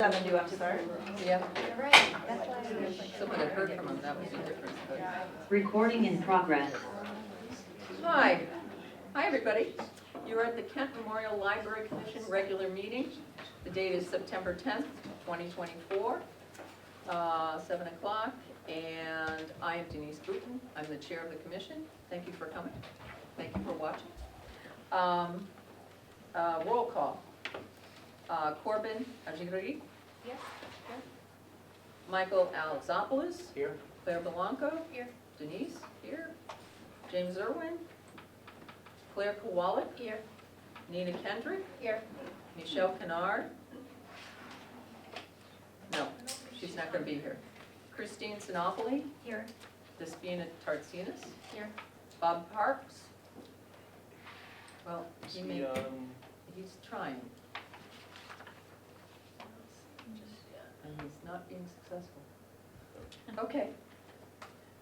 72, I'm sorry. Yeah, You're right, that's why I was like. someone had heard from him, that was the difference. But- Recording in progress. Hi, everybody. You're at the Kent Memorial Library Commission regular meeting. The date is September 10th, 2024, 7 o'clock, and I am Denise Boutin. I'm the chair of the commission. Thank you for coming. Thank you for watching. Roll call. Corbin Ajigari. Yes. Michael Alexopoulos. Here. Claire Belanco. Here. Denise, here. James Irwin. Claire Kowalik. Here. Nina Kendrick. Here. Michelle Kennard. No, she's not going to be here. Christine Sinopoli. Here. Despina Tartsinas. Here. Bob Parks. Well, He's he's trying. And he's not being successful. Okay.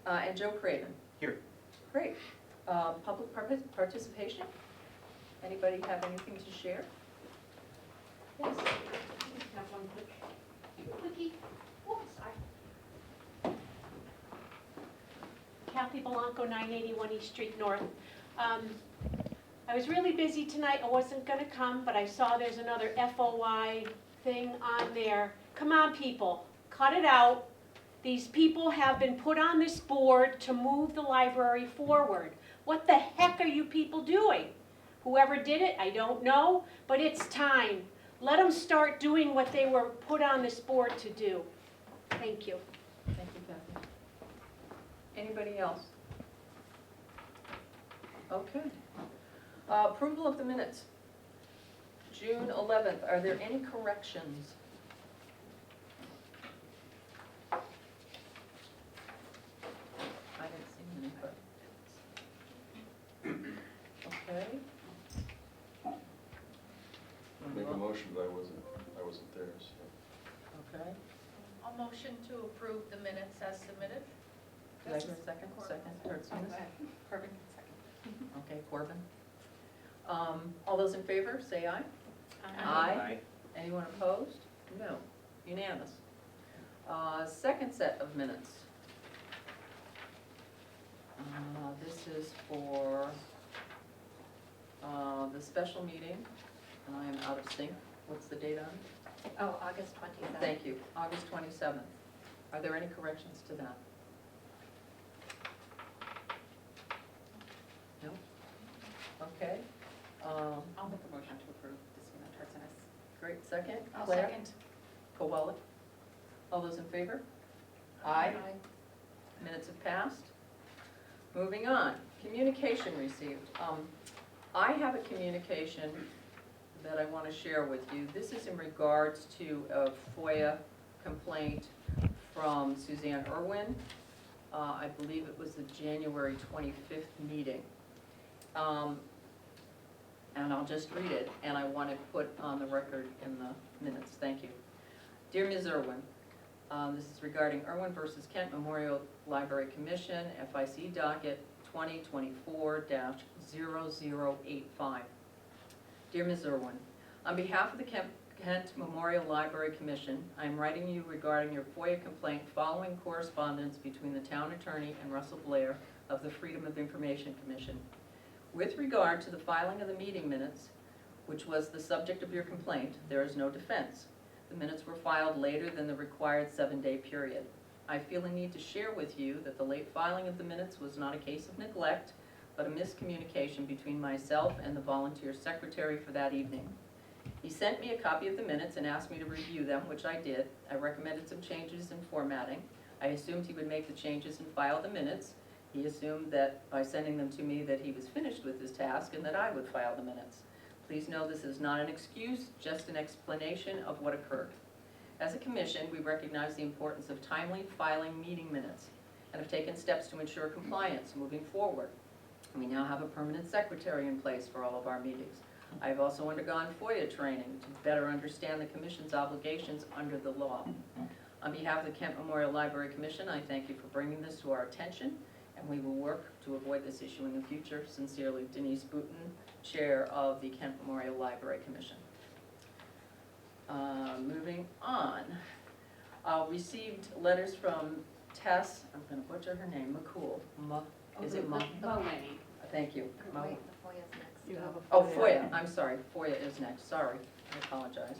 And Joe Craven. Here. Great. Public participation? Anybody have anything to share? Yes. Have one quickie. Oh, sorry. Kathy Belanco, 981 East Street North. I was really busy tonight. I wasn't going to come, but I saw there's another FOI thing on there. Come on, people, cut it out. These people have been put on this board to move the library forward. What the heck are you people doing? Whoever did it, I don't know, but it's time. Let them start doing what they were put on this board to do. Thank you. Thank you, Kathy. Anybody else? Okay. Approval of the minutes. June 11th, are there any corrections? I didn't see any, but. Okay. Make a motion, but I wasn't there, so. Okay. I'll motion to approve the minutes as submitted. Did I hear a second? Second, Tartsinas? Corbin, second. Okay, Corbin. All those in favor, say aye. Aye. Anyone opposed? No. Unanimous. Second set of minutes. This is for the special meeting, and I am out of sync. What's the date on it? Oh, August 27th. Thank you. August 27th. Are there any corrections to that? No? Okay. I'll make a motion to approve Despina Tartsinas. Great, second? I'll Claire? second. Kowalik? All those in favor? Aye. Minutes have passed. Moving on, communication received. I have a communication that I want to share with you. This is in regards to a FOIA complaint from Suzanne Irwin. I believe it was the January 25th meeting. And I'll just read it, and I want to put on the record in the minutes. Thank you. Dear Ms. Irwin, this is regarding Irwin versus Kent Memorial Library Commission, FIC docket 2024-0085. Dear Ms. Irwin, on behalf of the Kent Memorial Library Commission, I am writing you regarding your FOIA complaint following correspondence between the town attorney and Russell Blair of the Freedom of Information Commission. With regard to the filing of the meeting minutes, which was the subject of your complaint, there is no defense. The minutes were filed later than the required 7-day period. I feel a need to share with you that the late filing of the minutes was not a case of neglect, but a miscommunication between myself and the volunteer secretary for that evening. He sent me a copy of the minutes and asked me to review them, which I did. I recommended some changes in formatting. I assumed he would make the changes and file the minutes. He assumed that by sending them to me that he was finished with his task and that I would file the minutes. Please know this is not an excuse, just an explanation of what occurred. As a commission, we recognize the importance of timely filing meeting minutes and have taken steps to ensure compliance moving forward. We now have a permanent secretary in place for all of our meetings. I have also undergone FOIA training to better understand the Commission's obligations under the law. On behalf of the Kent Memorial Library Commission, I thank you for bringing this to our attention, and we will work to avoid this issue in the future. Sincerely, Denise Boutin, Chair of the Kent Memorial Library Commission. Moving on. Received letters from Tess, I'm gonna butcher her name, McCool. Is it Ma? Mullaney. Thank you. Mo- Wait, the FOIA's next. You have a Oh, FOIA. FOIA, I'm sorry, FOIA is next, sorry, I apologize.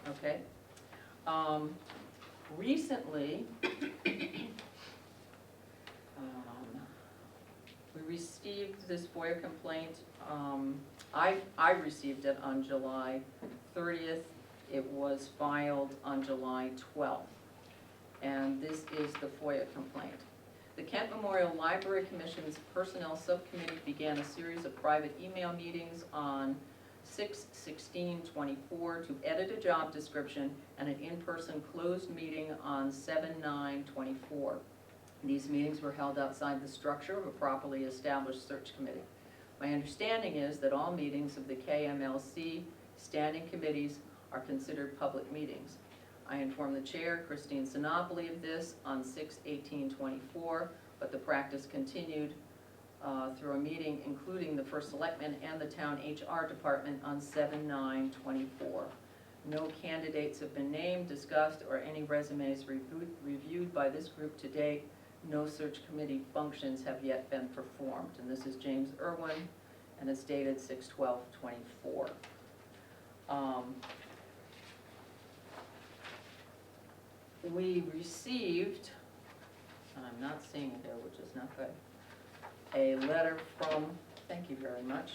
Okay. Recently, we received this FOIA complaint, I received it on July 30th. It was filed on July 12th, and this is the FOIA complaint. The Kent Memorial Library Commission's Personnel Subcommittee began a series of private email meetings on 6/16/24 to edit a job description and an in-person closed meeting on 7/9/24. These meetings were held outside the structure of a properly established search committee. My understanding is that all meetings of the KMLC standing committees are considered public meetings. I informed the chair, Christine Sinopoli, of this on 6/18/24, but the practice continued through a meeting including the first selectman and the town HR department on 7/9/24. No candidates have been named, discussed, or any resumes reviewed by this group to date. No search committee functions have yet been performed. And this is James Irwin, and it's dated 6/12/24. We received, and I'm not seeing it here, which is not good, a letter from, thank you very much,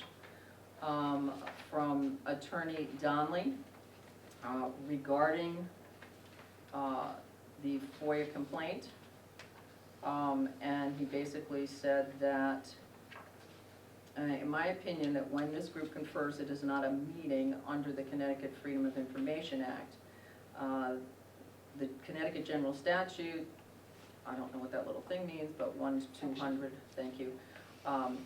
from Attorney Donnelly regarding the FOIA complaint. And he basically said that, in my opinion, that when this group confers, it is not a meeting under the Connecticut Freedom of Information Act. The Connecticut General Statute, I don't know what that little thing means, but 1-200, thank you,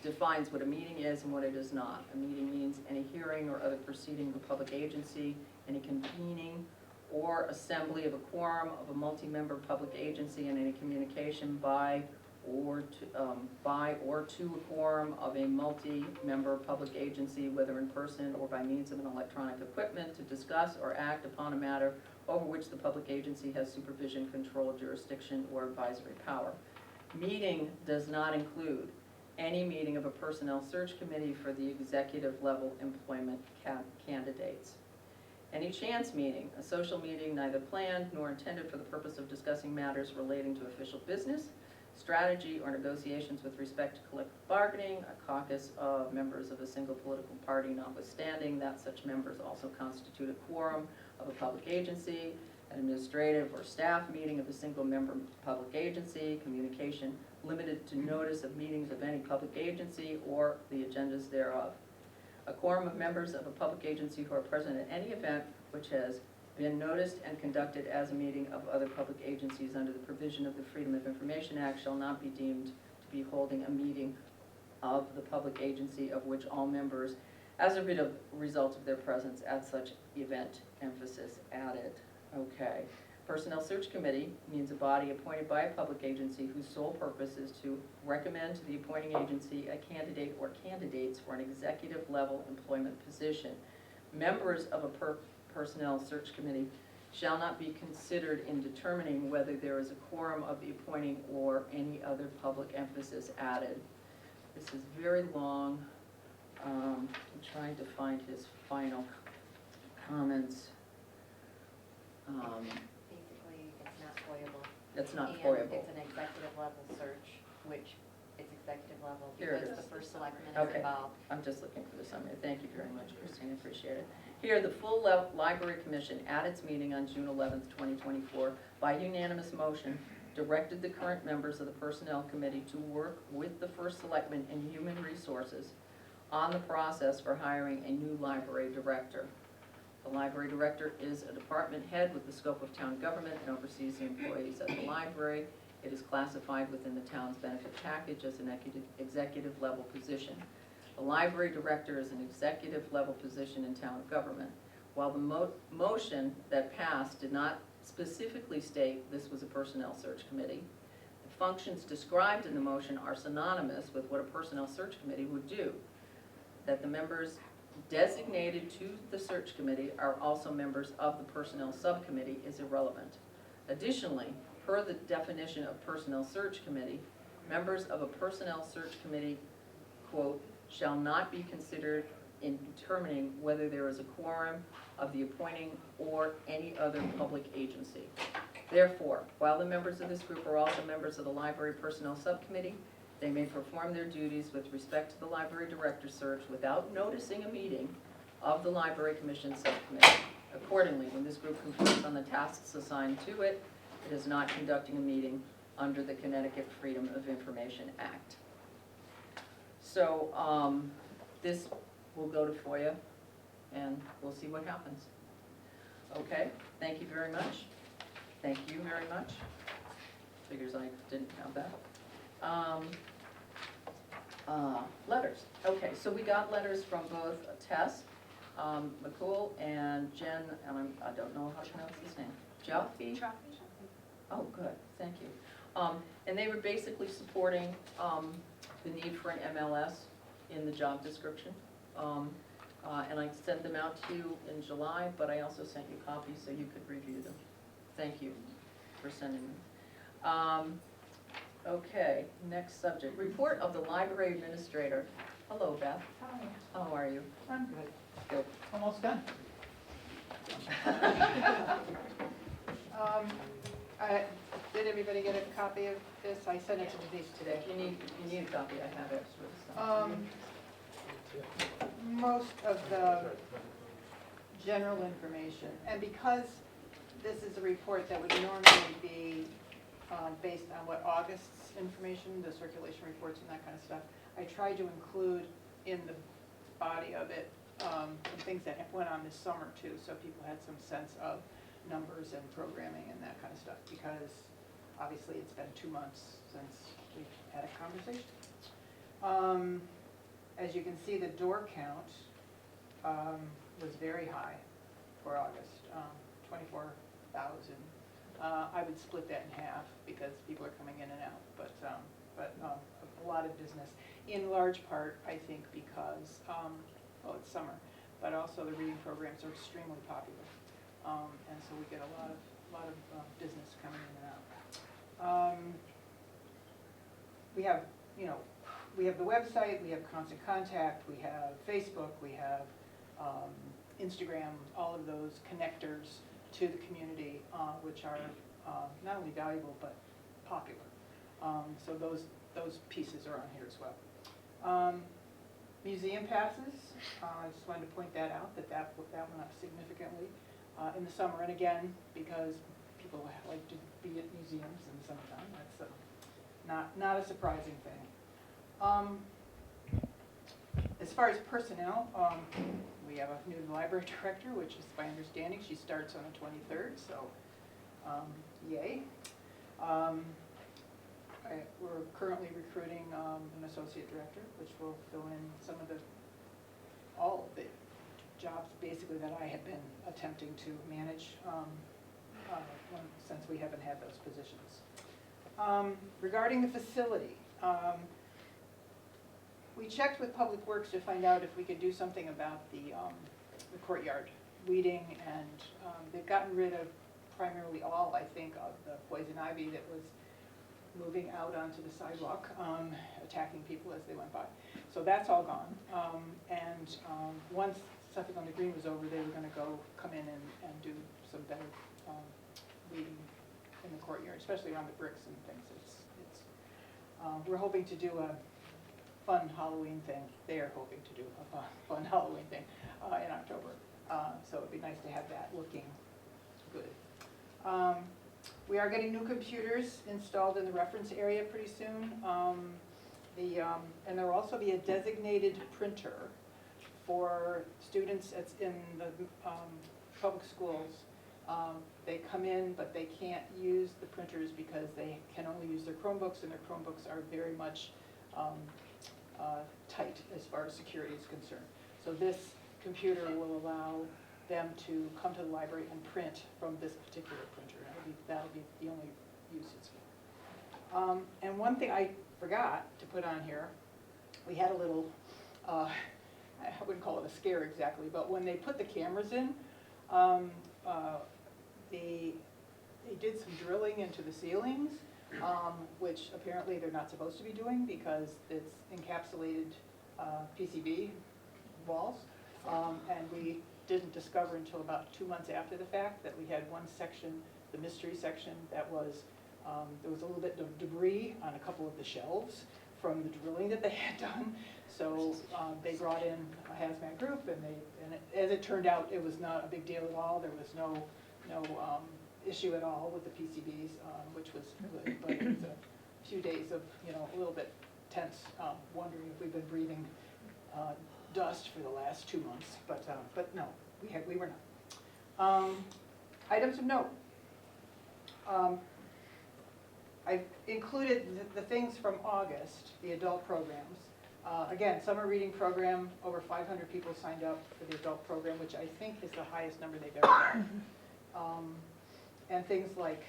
defines what a meeting is and what it is not. A meeting means any hearing or other proceeding of a public agency, any convening or assembly of a quorum of a multi-member public agency, and any communication by or to a quorum of a multi-member public agency, whether in person or by means of an electronic equipment, to discuss or act upon a matter over which the public agency has supervision, control, jurisdiction, or advisory power. Meeting does not include any meeting of a personnel search committee for the executive level employment candidates. Any chance meeting, a social meeting neither planned nor intended for the purpose of discussing matters relating to official business, strategy, or negotiations with respect to collective bargaining, a caucus of members of a single political party notwithstanding that such members also constitute a quorum of a public agency, an administrative or staff meeting of a single member public agency, communication limited to notice of meetings of any public agency or the agendas thereof. A quorum of members of a public agency who are present at any event which has been noticed and conducted as a meeting of other public agencies under the provision of the Freedom of Information Act shall not be deemed to be holding a meeting of the public agency of which all members, as a result of their presence at such event, emphasis added. Okay. Personnel Search Committee means a body appointed by a public agency whose sole purpose is to recommend to the appointing agency a candidate or candidates for an executive level employment position. Members of a Personnel Search Committee shall not be considered in determining whether there is a quorum of the appointing or any other public emphasis added. This is very long. I'm trying to find his final comments. Basically, it's not FOIable. That's not And FOIable. it's an executive level search, which it's executive level Here it because is. the first selectman is Okay. involved. I'm just looking for the summary. Thank you very much, Christine, I appreciate it. Here, the full Library Commission at its meeting on June 11th, 2024, by unanimous motion, directed the current members of the Personnel Committee to work with the First Selectman and Human Resources on the process for hiring a new library director. The library director is a department head with the scope of town government and oversees the employees at the library. It is classified within the town's benefit package as an executive level position. The library director is an executive level position in town government. While the motion that passed did not specifically state this was a personnel search committee, the functions described in the motion are synonymous with what a personnel search committee would do. That the members designated to the search committee are also members of the personnel subcommittee is irrelevant. Additionally, per the definition of personnel search committee, members of a personnel search committee, quote, shall not be considered in determining whether there is a quorum of the appointing or any other public agency. Therefore, while the members of this group are also members of the library personnel subcommittee, they may perform their duties with respect to the library director search without noticing a meeting of the library commission subcommittee. Accordingly, when this group confers on the tasks assigned to it, it is not conducting a meeting under the Connecticut Freedom of Information Act. So this will go to FOIA, and we'll see what happens. Okay, thank you very much. Thank you very much. Figures I didn't have that. Letters. Okay, so we got letters from both Tess McCool and Jen, and I don't know how to pronounce his name. Jaffe? Oh, good, thank you. And they were basically supporting the need for an MLS in the job description. And I sent them out to you in July, but I also sent you copies so you could review them. Thank you for sending them. Okay, next subject. Report of the library administrator. Hello, Beth. Hi, How are you? I'm good. Good. Almost done. Did everybody get a copy of this? I sent it to Denise today. If you need a copy, I have extra stuff. Most of the general information, and because this is a report that would normally be based on what August's information, the circulation reports and that kind of stuff, I tried to include in the body of it some things that went on this summer too, so people had some sense of numbers and programming and that kind of stuff, because obviously it's been 2 months since we had a conversation. As you can see, the door count was very high for August, 24,000. I would split that in half because people are coming in and out, but a lot of business. In large part, I think because, well, it's summer, but also the reading programs are extremely popular. And so we get a lot of business coming in and out. We have, we have the website, we have Constant Contact, we have Facebook, we have Instagram, all of those connectors to the community, which are not only valuable but popular. So those pieces are on here as well. Museum passes, I just wanted to point that out, that went up significantly in the summer, and again, because people like to be at museums in the summertime, that's not a surprising thing. As far as personnel, we have a new library director, which is my understanding, she starts on the 23rd, so yay. We're currently recruiting an associate director, which will fill in all of the jobs basically that I have been attempting to manage since we haven't had those positions. Regarding the facility, we checked with Public Works to find out if we could do something about the courtyard weeding, and they've gotten rid of primarily all, I think, of the poison ivy that was moving out onto the sidewalk, attacking people as they went by. So that's all gone. And once Suffield on the Green was over, they were going to come in and do some better weeding in the courtyard, especially around the bricks and things. We're hoping to do a fun Halloween thing. They are hoping to do a fun Halloween thing in October. So it'd be nice to have that looking good. We are getting new computers installed in the reference area pretty soon. And there will also be a designated printer for students in the public schools. They come in, but they can't use the printers because they can only use their Chromebooks, and their Chromebooks are very much tight as far as security is concerned. So this computer will allow them to come to the library and print from this particular printer. That'll be the only use it's for. And one thing I forgot to put on here, we had a little, I I wouldn't call it a scare exactly, but when they put the cameras in, they did some drilling into the ceilings, which apparently they're not supposed to be doing because it's encapsulated PCB walls. And we didn't discover until about 2 months after the fact that we had one section, the mystery section, that was, there was a little bit of debris on a couple of the shelves from the drilling that they had done. So they brought in a hazmat group, and as it turned out, it was not a big deal at all. There was no issue at all with the PCBs, which was good. But it was a few days of, a little bit tense, wondering if we've been breathing dust for the last 2 months. But no, we were not. Items of note. I've included the things from August, the adult programs. Again, summer reading program, over 500 people signed up for the adult program, which I think is the highest number they've ever had. And things like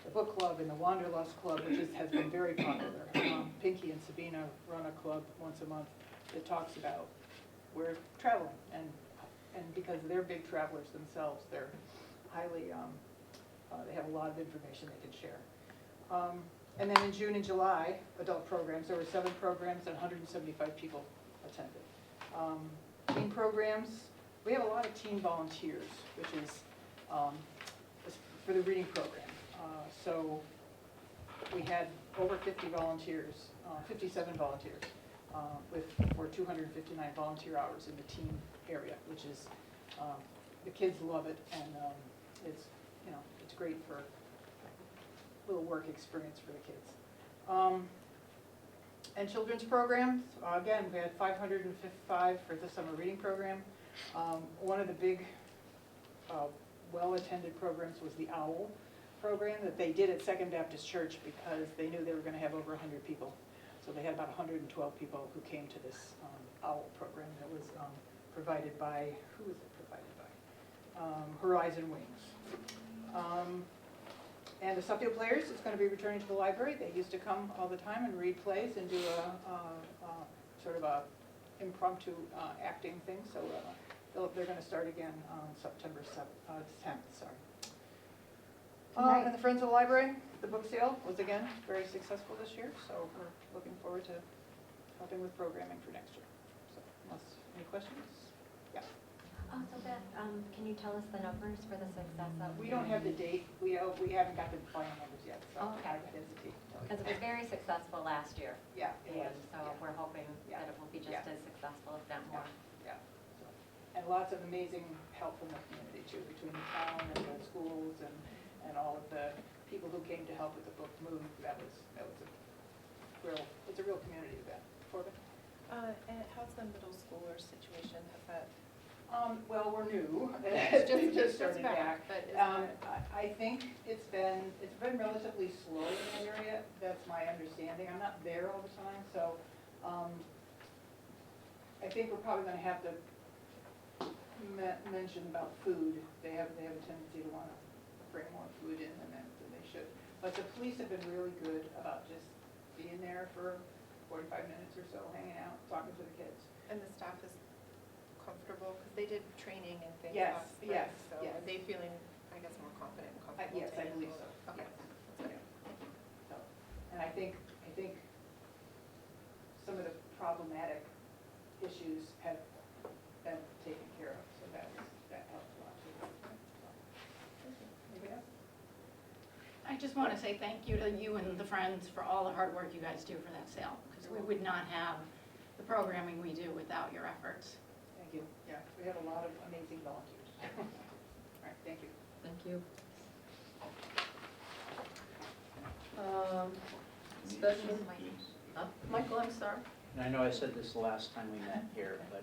the book club and the Wanderlust club, which has been very popular. Pinky and Sabina run a club once a month that talks about we're traveling, and because they're big travelers themselves, they're highly, they have a lot of information they can share. And then in June and July, adult programs, there were 7 programs and 175 people attended. Teen programs, we have a lot of teen volunteers, which is for the reading program. So we had over 50 volunteers, 57 volunteers, for 259 volunteer hours in the teen area, which is, the kids love it, and it's great for a little work experience for the kids. And children's programs, again, we had 555 for the summer reading program. One of the big well-attended programs was the OWL program that they did at Second Baptist Church because they knew they were going to have over 100 people. So they had about 112 people who came to this OWL program that was provided by, who was it provided by? Horizon Wings. And the Suffield Players is going to be returning to the library. They used to come all the time and read plays and do a sort of a impromptu acting thing. So they're going to start again on September 10th. Sorry. And the Friends of the Library, the book sale was again very successful this year. So we're looking forward to helping with programming for next year. So, any questions? Yeah. So Beth, can you tell us the numbers for the success of? We don't have the date. We haven't got the final numbers yet. So Okay. I hesitate to tell you. Because it was very successful last year. Yeah, it was. And so Yeah. we're hoping Yeah. that it will be just Yeah. as successful, if not more. Yeah. So, and lots of amazing help from the community too, between the town and the schools and all of the people who came to help with the book move. It's a real community event. Corbin? And how's the middle schooler situation? Has that? Well, we're new. It's just started back, but is I think it's been relatively slow in that area. That's my understanding. I'm not there all the time, so I think we're probably going to have to mention about food. They have a tendency to want to bring more food in than they should. But the police have been really good about just being there for 45 minutes or so, hanging out, talking to the kids. And the staff is comfortable, because they did training and things Yes, last spring. yes, So yes. are they feeling, I guess, more confident and comfortable? Yes, to I believe handle so. it? Okay. Yes. So, and I think some of the problematic issues have been taken care of, so that helps a lot too. So, anybody else? I just want to say thank you to you and the Friends for all the hard work you guys do for that sale, because we would not have the programming we do without your efforts. Thank you. Yeah, we have a lot of amazing volunteers. All right, thank you. Thank you. Special, Michael, I'm sorry. And I know I said this the last time we met here, but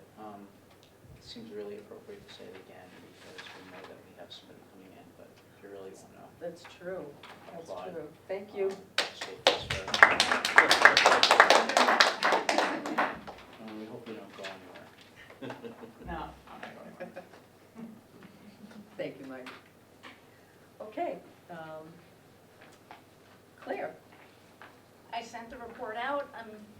it seems really appropriate to say it again because we know that we have somebody coming in, but if you really want to That's true. That's applaud. true. Thank you. State this for. And we hope you don't go anywhere. No, I'm not going to. Thank you, Mike. Okay, Claire. I sent the report out.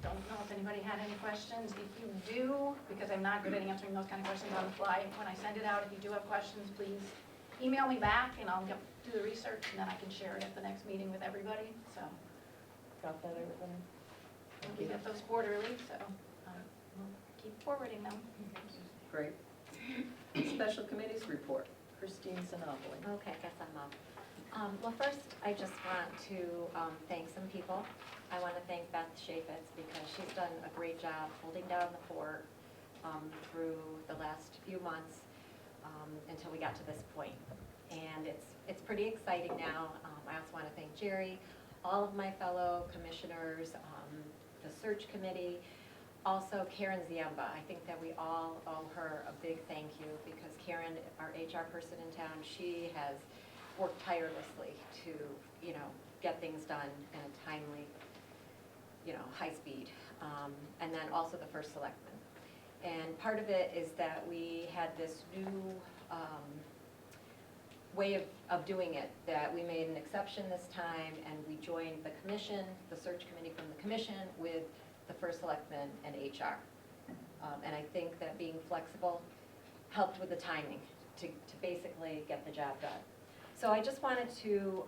Don't know if anybody had any questions. If you do, because I'm not good at answering those kind of questions on the fly, when I send it out, if you do have questions, please email me back and I'll do the research and then I can share it at the next meeting with everybody, so. Got that, everybody? We get those quarterly, so we'll keep forwarding them. Great. Special committees report, Christine Sinopoli. Okay, I guess I'm up. Well, first, I just want to thank some people. I want to thank Beth Shafitz because she's done a great job holding down the fort through the last few months until we got to this point. And it's pretty exciting now. I also want to thank Jerry, all of my fellow commissioners, the search committee, also Karen Ziemba. I think that we all owe her a big thank you because Karen, our HR person in town, she has worked tirelessly to, get things done in a timely, high speed. And then also the first selectman. And part of it is that we had this new way of doing it, that we made an exception this time and we joined the commission, the search committee from the commission with the first selectman and HR. And I think that being flexible helped with the timing to basically get the job done. So I just wanted to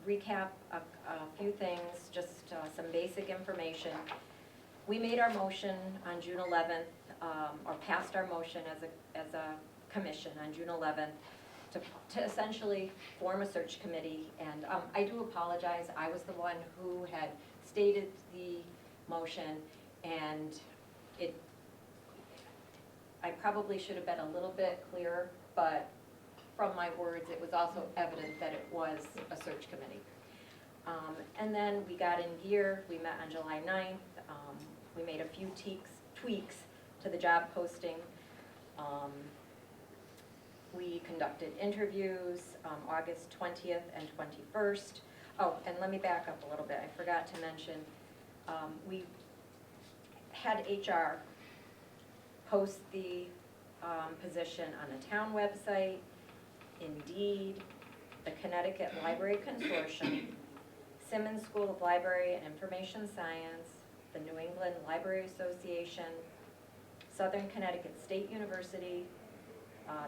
recap a few things, just some basic information. We made our motion on June 11th, or passed our motion as a commission on June 11th to essentially form a search committee. And I do apologize, I was the one who had stated the motion, and I probably should have been a little bit clearer, but from my words, it was also evident that it was a search committee. And then we got in gear, we met on July 9th, we made a few tweaks to the job posting. We conducted interviews August 20th and 21st. Oh, and let me back up a little bit, I forgot to mention, we had HR post the position on the town website, Indeed, the Connecticut Library Consortium, Simmons School of Library and Information Science, the New England Library Association, Southern Connecticut State University,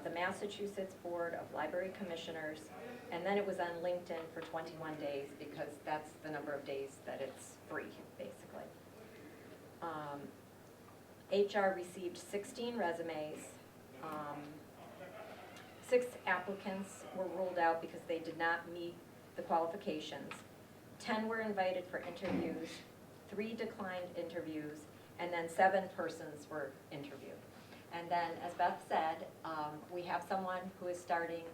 the Massachusetts Board of Library Commissioners, and then it was on LinkedIn for 21 days because that's the number of days that it's free, basically. HR received 16 resumes. 6 applicants were ruled out because they did not meet the qualifications. 10 were invited for interviews, 3 declined interviews, and then 7 persons were interviewed. And then, as Beth said, we have someone who is starting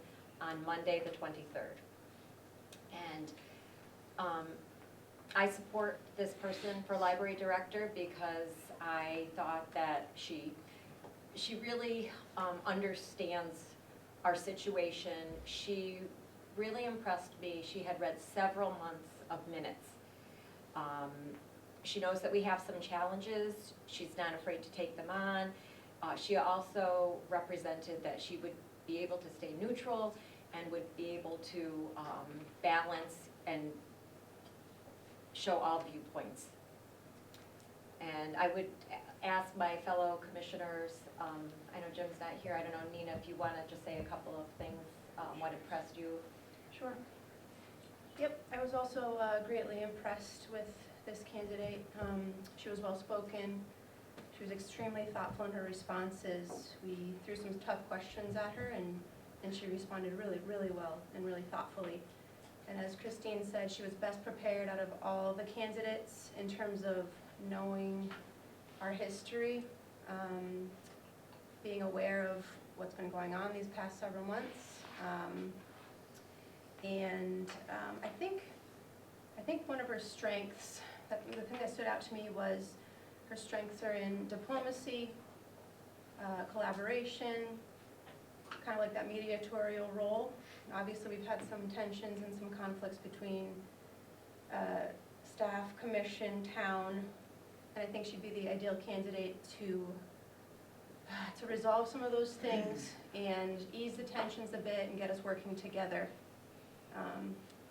on Monday, the 23rd. And I support this person for library director because I thought that she really understands our situation. She really impressed me. She had read several months of minutes. She knows that we have some challenges. She's not afraid to take them on. She also represented that she would be able to stay neutral and would be able to balance and show all viewpoints. And I would ask my fellow commissioners, I know Jim's not here, I don't know, Nina, if you want to just say a couple of things, what impressed you? Sure. Yep, I was also greatly impressed with this candidate. She was well-spoken. She was extremely thoughtful in her responses. We threw some tough questions at her, and she responded really, really well and really thoughtfully. And as Christine said, she was best prepared out of all the candidates in terms of knowing our history, being aware of what's been going on these past several months. I think one of her strengths, the thing that stood out to me was her strengths are in diplomacy, collaboration, kind of like that mediatorial role. Obviously, we've had some tensions and some conflicts between staff, commission, town, and I think she'd be the ideal candidate to resolve some of those things and ease the tensions a bit and get us working together,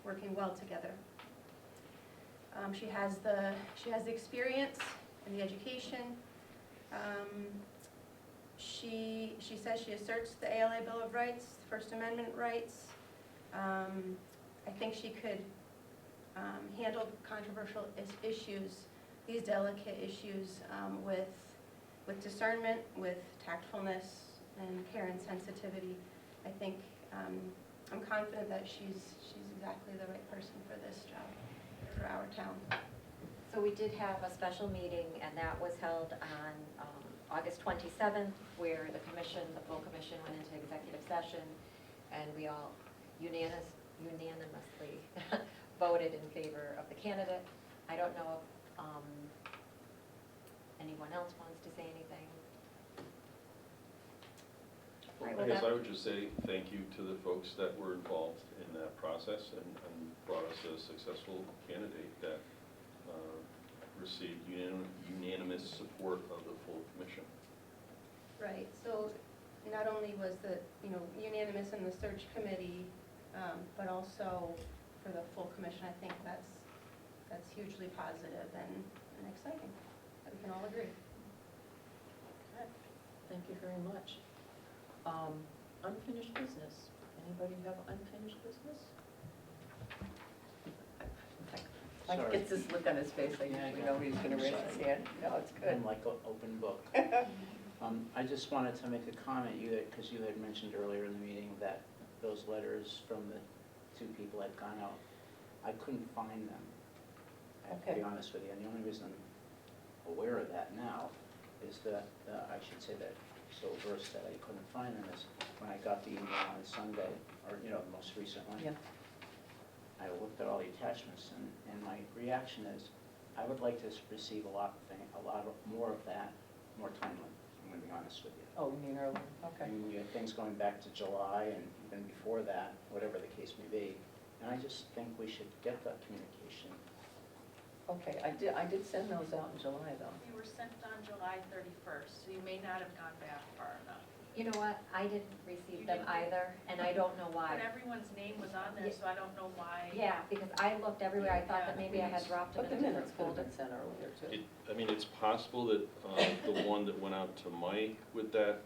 working well together. She has the experience and the education. She says she asserts the ALA Bill of Rights, First Amendment rights. I think she could handle controversial issues, these delicate issues, with discernment, with tactfulness, and care and sensitivity. I think I'm confident that she's exactly the right person for this job, for our town. So we did have a special meeting, and that was held on August 27th, where the commission, the full commission, went into executive session, and we all unanimously voted in favor of the candidate. I don't know if anyone else wants to say anything. Well, Right, I well, guess that- I would just say thank you to the folks that were involved in that process and brought us a successful candidate that received unanimous support of the full commission. Right, so not only was the, unanimous in the search committee, but also for the full commission, I think that's hugely positive and exciting. We can all agree. Thank you very much. Unfinished business. Anybody have unfinished business? Mike Sorry. gets this look on his face, I Yeah, I usually know. know he's gonna raise his Sorry. hand. No, it's good. I'm like an open book. I just wanted to make a comment, because you had mentioned earlier in the meeting that those letters from the two people had gone out. I couldn't find them, I have to be Okay. honest with you. And the only reason I'm aware of that now is that, I should say that so versed that I couldn't find them is when I got the email on Sunday, or, the most recent one. Yeah. I looked at all the attachments, and my reaction is, I would like to receive a lot more of that, more timely, I'm gonna be honest with you. Oh, you mean earlier, okay. I mean, we had things going back to July and even before that, whatever the case may be. And I just think we should get that communication. Okay, I did send those out in July, though. You were sent on July 31st, so you may not have gone back far enough. You know what, I didn't receive You them didn't? either, and I don't know why. But everyone's name was on there, Yeah. so I don't know why. Yeah, because I looked everywhere, I thought that maybe I had dropped them But in the a minutes different could have folder. been sent earlier, too. It's possible that the one that went out to Mike with that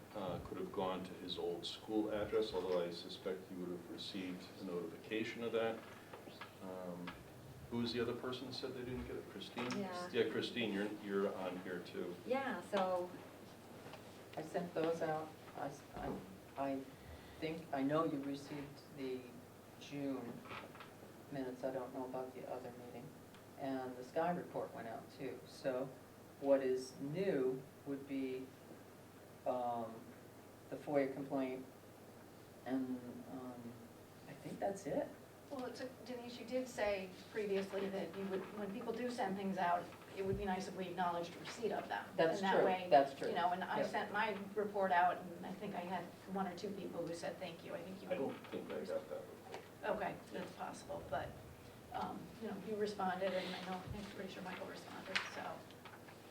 could have gone to his old school address, although I suspect he would have received a notification of that. Who was the other person that said they didn't get it? Christine? Yeah. Yeah, Christine, you're on here too. Yeah, so, I sent those out. I think, I know you received the June minutes, I don't know about the other meeting. And the Sky report went out too. So what is new would be the FOIA complaint, and I think that's it. Well, Denise, you did say previously that you would, when people do send things out, it would be nice if we acknowledged receipt of them. That's And that true, way, that's true. and I Yep. sent my report out, and I think I had one or two people who said thank you. I think you. I don't think I got that report. Okay, that's possible, but, you responded, and I'm pretty sure Michael responded, so.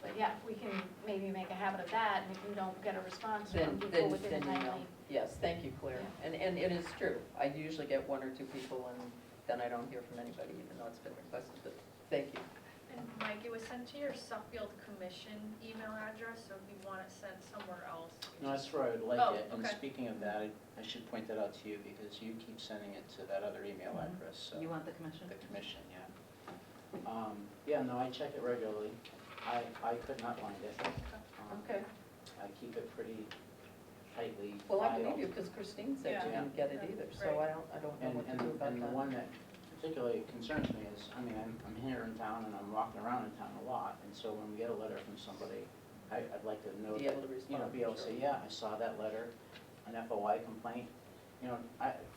But yeah, if we can maybe make a habit of that, and if we don't get a response from people within a email. timely. Yes, thank you, Claire. Yeah. And it is true. I usually get one or two people, and then I don't hear from anybody, even though it's been requested, but thank you. And Mike, it was sent to your Suffield Commission email address, so if you want it sent somewhere else. you No, just- that's where I would like Oh, it. And okay. speaking of that, I should point that out to you because you keep sending it to that other email Mhm. address, so. you want the commission? The commission, yeah. Yeah, no, I check it regularly. I could not find it. Okay. I keep it pretty tightly Well, I filed. believe you, because Christine said you Yeah. didn't get it either, so Right. I don't know what to do about And the that. one that particularly concerns me is, I mean, I'm here in town and I'm walking around in town a lot, and so when we get a letter from somebody, I'd like to know Be that, able to respond, be able to say, sure. yeah, I saw that letter, an FOI complaint.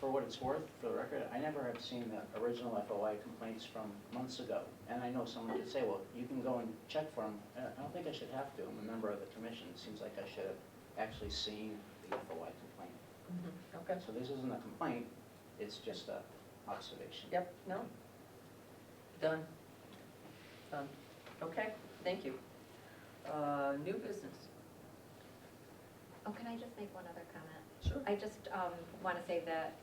For what it's worth, for the record, I never have seen the original FOI complaints from months ago. And I know someone could say, well, you can go and check for them. I don't think I should have to. I'm a member of the commission. It seems like I should have actually seen the FOI complaint. Mhm. Okay. So this isn't a complaint, it's just a observation. Yep, no. Done. Done. Okay, thank you. New business. Oh, can I just make one other comment? Sure. I just want to say that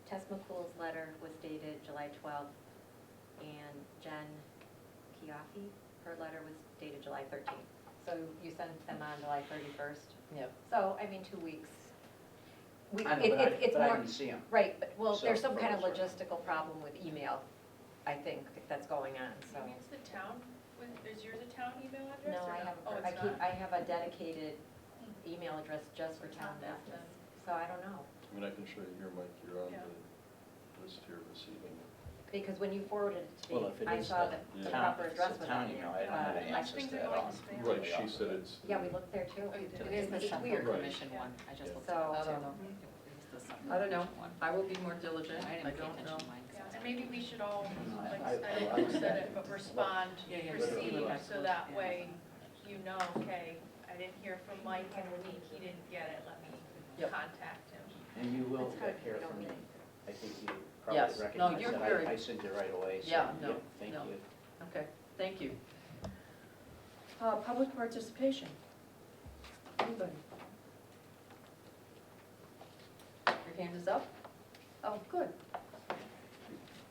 Tess McCool's letter was dated July 12th. and Jen Kiafi, her letter was dated July 13th. So you sent them on July 31st. Yep. So, I mean, 2 weeks. I know, It's but I more, didn't see them. right, but, well, So, there's some kind of that's right. logistical problem with email, I think, that's going on, so. Maybe it's the town, is yours a town email address No, or I no? have, Oh, it's not? I have a dedicated email address just for town Town business, business. so I don't know. I mean, I can show you here, Mike, you're on Yeah. the list here receiving it. Because when you forwarded it to Well, me, if it I is saw the that the town- proper if it's address the was town on there. email, I don't have any Most access things to are that going on. to spam. Right, she said it's. Yeah, we looked there too. Oh, you did. It is the It's Suffield weird. Right. Commission one, I just looked So- at I it don't too. know. It was the Suffield I don't know. Commission one. I will be more diligent. I I didn't pay don't know. attention to mine. 'cause I Yeah, was and like- maybe we should all, like, I- I don't know who said it, but respond, Yeah, yeah, receive, literally. so that way you know, okay, I didn't hear from Mike in a week, he didn't get it, let me Yep. contact him. And you will It's hard, hear you don't from me. need- I think you Yes. probably No, recognize you're that very- I sent it right away, so, Yeah, no, yep, thank no. you. Okay, thank you. Public participation. Anybody? Your hand is up? Oh, good.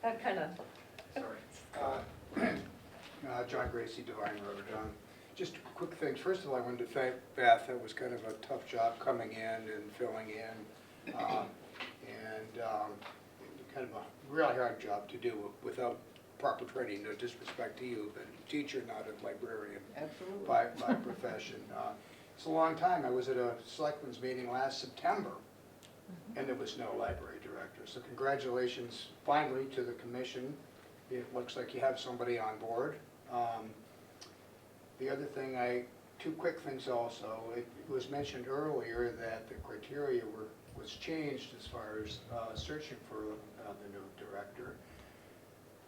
That kind of, Sorry. John Gracie, Divine Road. Just quick things. First of all, I wanted to thank Beth. It was kind of a tough job coming in and filling in. Kind of a really hard job to do without proper training. No disrespect to you, but a teacher, not a librarian absolutely. by profession. It's a long time. I was at a selectmen's meeting last September, and there was no library director. So congratulations finally to the commission. It looks like you have somebody on board. The other thing, two quick things also. It was mentioned earlier that the criteria was changed as far as searching for the new director.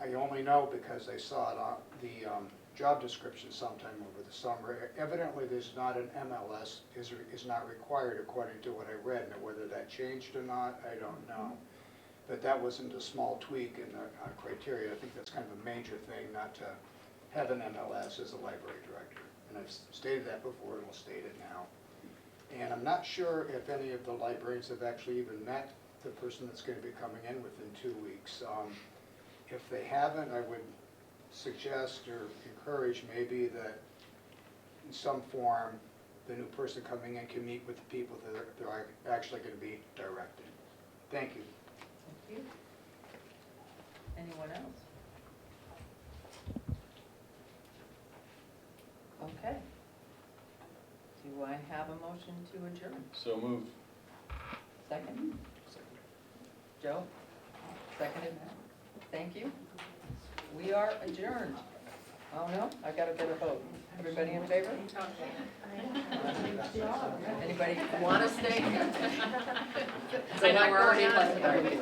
I only know because I saw it on the job description sometime over the summer. Evidently, there's not an MLS, is not required according to what I read. Now, whether that changed or not, I don't know. But that wasn't a small tweak in the criteria. I think that's kind of a major thing, not to have an MLS as a library director. And I've stated that before, and will state it now. And I'm not sure if any of the librarians have actually even met the person that's going to be coming in within 2 weeks. If they haven't, I would suggest or encourage maybe that in some form, the new person coming in can meet with the people that they're actually going to be directing. Thank you. Thank you. Anyone else? Okay. Do I have a motion to adjourn? So moved. Second? Joe? Seconded? Thank you. We are adjourned. Oh, no, I gotta get a vote. Everybody in favor? Anybody want to stay? So now we're already.